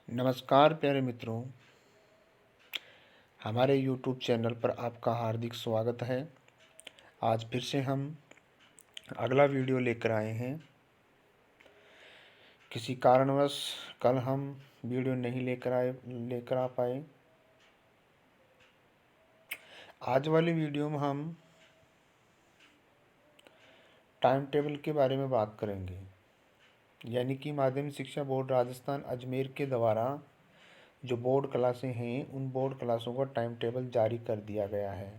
नमस्कार प्यारे मित्रों, हमारे YouTube चैनल पर आपका हार्दिक स्वागत है। आज फिर से हम अगला वीडियो लेकर आए हैं। किसी कारणवश कल हम वीडियो नहीं लेकर आ पाए। आज वाली वीडियो में हम टाइम टेबल के बारे में बात करेंगे, यानी कि माध्यमिक शिक्षा बोर्ड राजस्थान अजमेर के द्वारा जो बोर्ड क्लासें हैं उन बोर्ड क्लासों का टाइम टेबल जारी कर दिया गया है।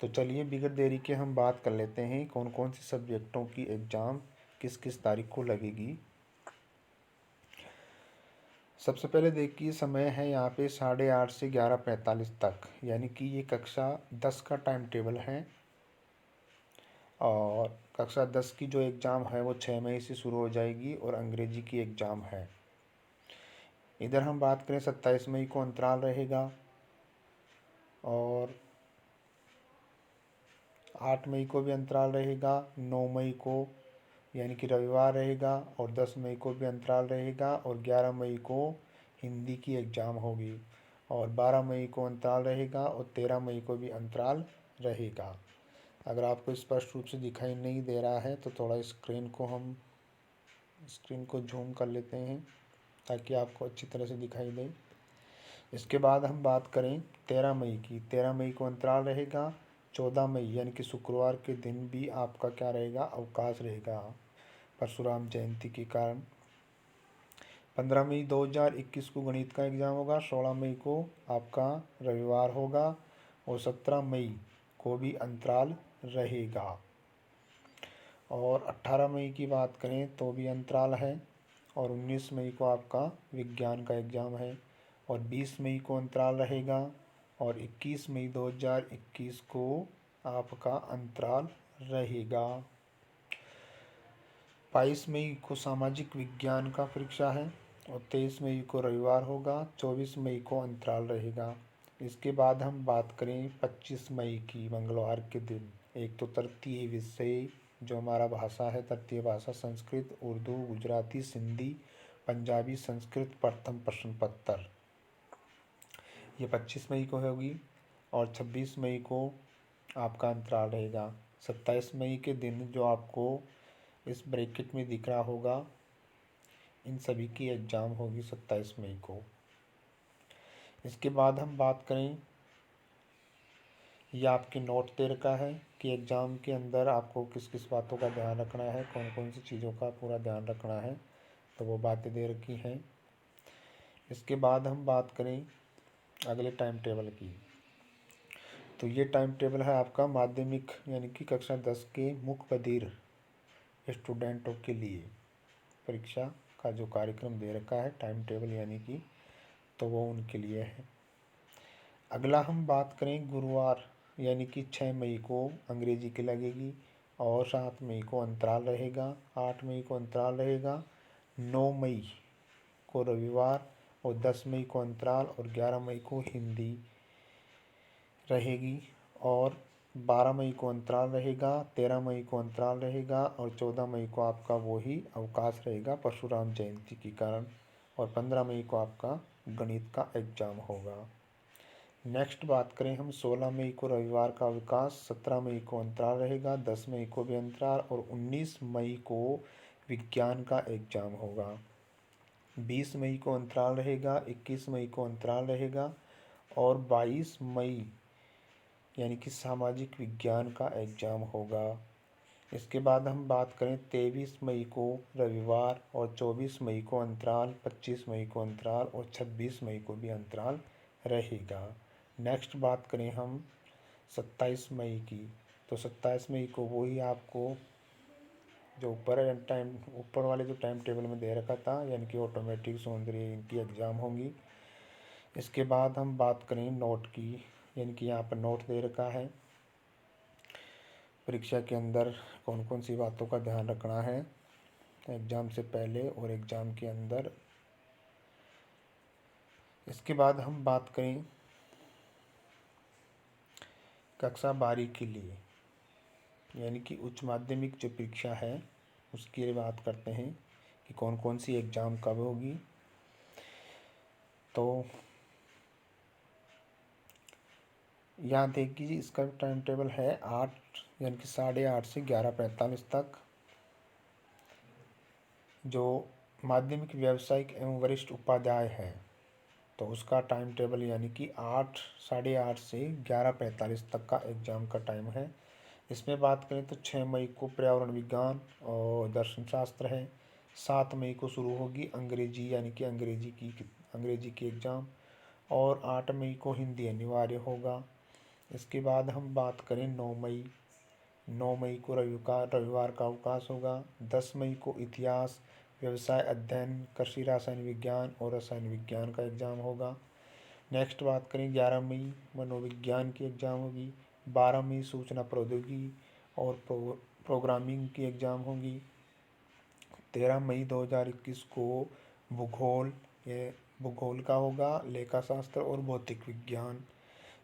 तो चलिए बिगड़ देरी के हम बात कर लेते हैं कौन कौन से सब्जेक्टों की एग्ज़ाम किस किस तारीख को लगेगी। सबसे पहले देखिए, समय है यहाँ पे 8:30 से 11:45 तक, यानी कि ये कक्षा 10 का टाइम टेबल है। और कक्षा 10 की जो एग्ज़ाम है वो 6 मई से शुरू हो जाएगी और अंग्रेजी की एग्ज़ाम है। इधर हम बात करें 27 मई को अंतराल रहेगा और 8 मई को भी अंतराल रहेगा, 9 मई को यानी कि रविवार रहेगा और 10 मई को भी अंतराल रहेगा और 11 मई को हिंदी की एग्ज़ाम होगी और 12 मई को अंतराल रहेगा और 13 मई को भी अंतराल रहेगा। अगर आपको स्पष्ट रूप से दिखाई नहीं दे रहा है तो थोड़ा स्क्रीन को जूम कर लेते हैं ताकि आपको अच्छी तरह से दिखाई दे। इसके बाद हम बात करें 13 मई की। 13 मई को अंतराल रहेगा। 14 मई यानी कि शुक्रवार के दिन भी आपका क्या रहेगा, अवकाश रहेगा परशुराम जयंती के कारण। 15 मई 2021 को गणित का एग्ज़ाम होगा। 16 मई को आपका रविवार होगा और 17 मई को भी अंतराल रहेगा। और 18 मई की बात करें तो भी अंतराल है और 19 मई को आपका विज्ञान का एग्ज़ाम है और 20 मई को अंतराल रहेगा और 21 मई 2021 को आपका अंतराल रहेगा। 22 मई को सामाजिक विज्ञान का परीक्षा है और 23 मई को रविवार होगा। 24 मई को अंतराल रहेगा। इसके बाद हम बात करें 25 मई की, मंगलवार के दिन। एक तो तृतीय विषय जो हमारा भाषा है, तृतीय भाषा संस्कृत, उर्दू, गुजराती, सिंधी, पंजाबी, संस्कृत प्रथम प्रश्न पत्र, ये 25 मई को होगी और 26 मई को आपका अंतराल रहेगा। 27 मई के दिन जो आपको इस ब्रैकेट में दिख रहा होगा, इन सभी की एग्ज़ाम होगी 27 मई को। इसके बाद हम बात करें, यह आपके नोट दे रखा है कि एग्ज़ाम के अंदर आपको किस किस बातों का ध्यान रखना है, कौन कौन सी चीज़ों का पूरा ध्यान रखना है, तो वो बातें दे रखी हैं। इसके बाद हम बात करें अगले टाइम टेबल की। तो ये टाइम टेबल है आपका माध्यमिक यानी कि कक्षा 10 के मुख्य बधिर स्टूडेंटों के लिए परीक्षा का जो कार्यक्रम दे रखा है टाइम टेबल, यानी कि तो वो उनके लिए है। अगला हम बात करें गुरुवार यानी कि 6 मई को अंग्रेजी की लगेगी और 7 मई को अंतराल रहेगा, 8 मई को अंतराल रहेगा, 9 मई को रविवार और 10 मई को अंतराल और 11 मई को हिंदी रहेगी और 12 मई को अंतराल रहेगा, 13 मई को अंतराल रहेगा और 14 मई को आपका वही अवकाश रहेगा परशुराम जयंती के कारण और 15 मई को आपका गणित का एग्ज़ाम होगा। नेक्स्ट बात करें हम 16 मई को रविवार का अवकाश, 17 मई को अंतराल रहेगा, 10 मई को भी अंतराल और 19 मई को विज्ञान का एग्ज़ाम होगा। 20 मई को अंतराल रहेगा, 21 मई को अंतराल रहेगा और 22 मई यानी कि सामाजिक विज्ञान का एग्ज़ाम होगा। इसके बाद हम बात करें 23 मई को रविवार और 24 मई को अंतराल, 25 मई को अंतराल और 26 मई को भी अंतराल रहेगा। नेक्स्ट बात करें हम 27 मई की, तो 27 मई को वही आपको जो ऊपर वाले जो टाइम टेबल में दे रखा था, यानी कि ऑटोमेटिक सौंदर्य इनकी एग्ज़ाम होंगी। इसके बाद हम बात करें नोट की, यानी कि यहाँ पर नोट दे रखा है परीक्षा के अंदर कौन कौन सी बातों का ध्यान रखना है एग्ज़ाम से पहले और एग्ज़ाम के अंदर। इसके बाद हम बात करें कक्षा 12 के लिए, यानी कि उच्च माध्यमिक जो परीक्षा है उसकी बात करते हैं कि कौन कौन सी एग्ज़ाम कब होगी। तो यहाँ देखिए जी, इसका टाइम टेबल है 8 यानी कि 8:30 से 11:45 तक। जो माध्यमिक व्यावसायिक एवं वरिष्ठ उपाध्याय है तो उसका टाइम टेबल यानी कि 8 से 11:45 तक का एग्ज़ाम का टाइम है। इसमें बात करें तो 6 मई को पर्यावरण विज्ञान और दर्शन शास्त्र है। 7 मई को शुरू होगी अंग्रेजी यानी कि अंग्रेजी की एग्ज़ाम, और 8 मई को हिंदी अनिवार्य होगा। इसके बाद हम बात करें 9 मई को रविवार का अवकाश होगा। 10 मई को इतिहास, व्यवसाय अध्ययन, कृषि रसायन विज्ञान और रसायन विज्ञान का एग्ज़ाम होगा। नेक्स्ट बात करें 11 मई मनोविज्ञान की एग्ज़ाम होगी। 12 मई सूचना प्रौद्योगिकी और प्रोग्रामिंग की एग्ज़ाम होगी। 13 मई 2021 को भूगोल, ये भूगोल का होगा, लेखा शास्त्र और भौतिक विज्ञान।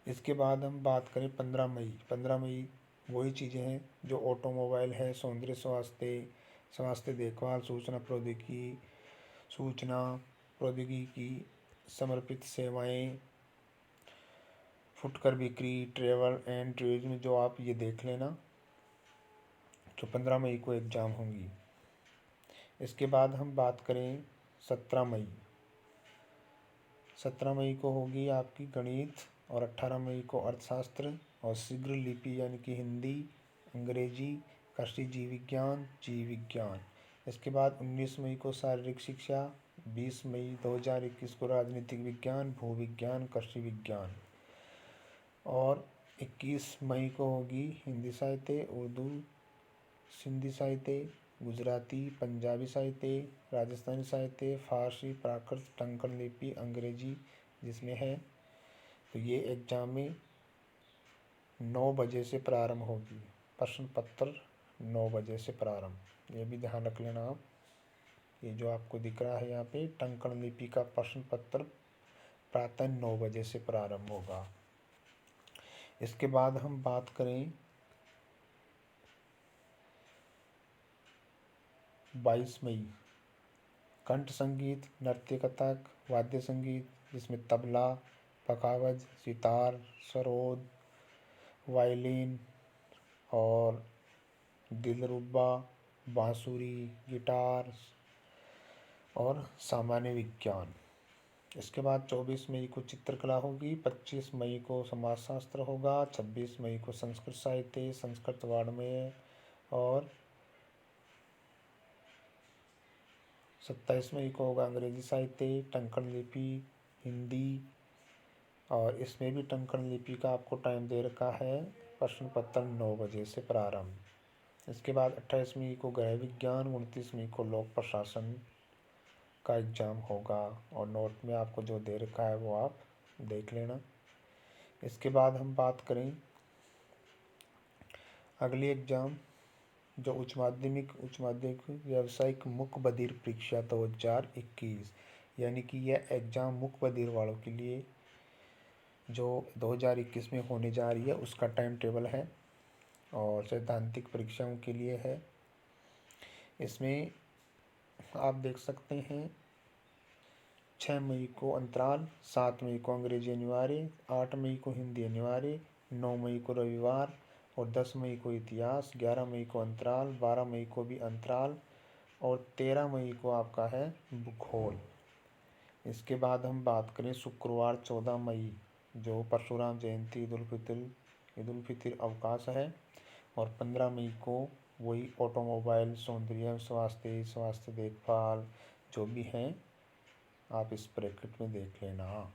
इसके बाद हम बात करें 15 मई वही चीज़ें हैं जो ऑटोमोबाइल है, सौंदर्य स्वास्थ्य देखभाल, सूचना प्रौद्योगिकी, समर्पित सेवाएं, फुटकर बिक्री, ट्रेवल एंड टूरिज्म, जो आप ये देख लेना, जो 15 मई को एग्ज़ाम होंगी। इसके बाद हम बात करें 17 मई को होगी आपकी गणित, और 18 मई को अर्थशास्त्र और शीघ्र लिपि यानी कि हिंदी, अंग्रेजी, कृषि जीव विज्ञान। इसके बाद 19 मई को शारीरिक शिक्षा, 20 मई 2021 को राजनीतिक विज्ञान, भूविज्ञान, कृषि विज्ञान, और 21 मई को होगी हिंदी साहित्य, उर्दू, सिंधी साहित्य, गुजराती, पंजाबी साहित्य, राजस्थानी साहित्य, फारसी, प्राकृत, टंकण लिपि, अंग्रेजी जिसमें है। तो ये एग्ज़ाम में 9 बजे से प्रारंभ होगी। प्रश्न पत्र 9 बजे से प्रारंभ, ये भी ध्यान रख लेना आप। ये जो आपको दिख रहा है यहाँ पे, टंकण लिपि का प्रश्न पत्र प्रातः 9 बजे से प्रारंभ होगा। इसके बाद हम बात करें 22 मई, कंठ संगीत, नृत्य कथक, वाद्य संगीत जिसमें तबला, पखावज, सितार, सरोद, वायलिन और दिलरुबा, बांसुरी, गिटार और सामान्य विज्ञान। इसके बाद 24 मई को चित्रकला होगी, 25 मई को समाजशास्त्र होगा, 26 मई को संस्कृत साहित्य, संस्कृत वाङ्मय, और 27 मई को होगा अंग्रेजी साहित्य, टंकण लिपि, हिंदी, और इसमें भी टंकण लिपि का आपको टाइम दे रखा है, प्रश्न पत्र 9 बजे से प्रारंभ। इसके बाद 28 मई को गृह विज्ञान, 29 मई को लोक प्रशासन का एग्ज़ाम होगा, और नोट में आपको जो दे रखा है वो आप देख लेना। इसके बाद हम बात करें अगली एग्ज़ाम, जो उच्च माध्यमिक व्यावसायिक मुख्य बधिर परीक्षा 2021, यानी कि यह एग्ज़ाम मुख्य बधिर वालों के लिए जो 2021 में होने जा रही है उसका टाइम टेबल है, और सैद्धांतिक परीक्षाओं के लिए है। इसमें आप देख सकते हैं 6 मई को अंतराल, 7 मई को अंग्रेजी अनिवार्य, 8 मई को हिंदी अनिवार्य, 9 मई को रविवार, और 10 मई को इतिहास, 11 मई को अंतराल, 12 मई को भी अंतराल, और 13 मई को आपका है भूगोल। इसके बाद हम बात करें शुक्रवार 14 मई, जो परशुराम जयंती, ईद उल फितर अवकाश है, और 15 मई को वही ऑटोमोबाइल, सौंदर्य स्वास्थ्य देखभाल जो भी हैं आप इस ब्रैकेट में देख लेना।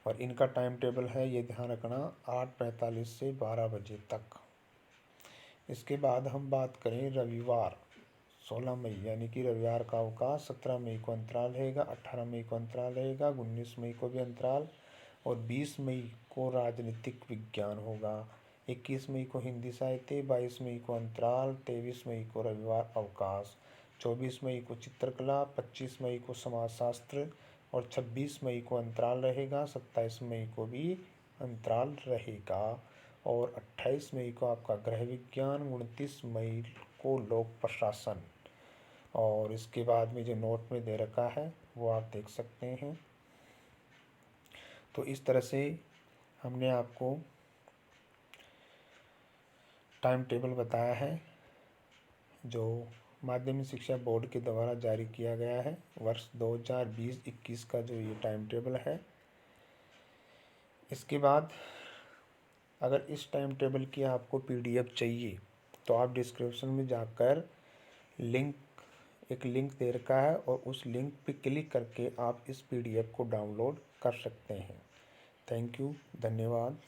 और इनका टाइम टेबल है, ये ध्यान रखना, 8:45 से 12 बजे तक। इसके बाद हम बात करें रविवार 16 मई, यानी कि रविवार का अवकाश, 17 मई को अंतराल रहेगा, 18 मई को अंतराल रहेगा, 19 मई को भी अंतराल, और 20 मई को राजनीतिक विज्ञान होगा, 21 मई को हिंदी साहित्य, 22 मई को अंतराल, 23 मई को रविवार अवकाश, 24 मई को चित्रकला, 25 मई को समाजशास्त्र, और 26 मई को अंतराल रहेगा, 27 मई को भी अंतराल रहेगा, और 28 मई को आपका गृह विज्ञान, 29 मई को लोक प्रशासन, और इसके बाद में जो नोट में दे रखा है वो आप देख सकते हैं। तो इस तरह से हमने आपको टाइम टेबल बताया है जो माध्यमिक शिक्षा बोर्ड के द्वारा जारी किया गया है। वर्ष 2020-21 का जो ये टाइम टेबल है। इसके बाद अगर इस टाइम टेबल की आपको PDF चाहिए तो आप डिस्क्रिप्शन में जाकर एक लिंक दे रखा है और उस लिंक पे क्लिक करके आप इस PDF को डाउनलोड कर सकते हैं। थैंक यू, धन्यवाद।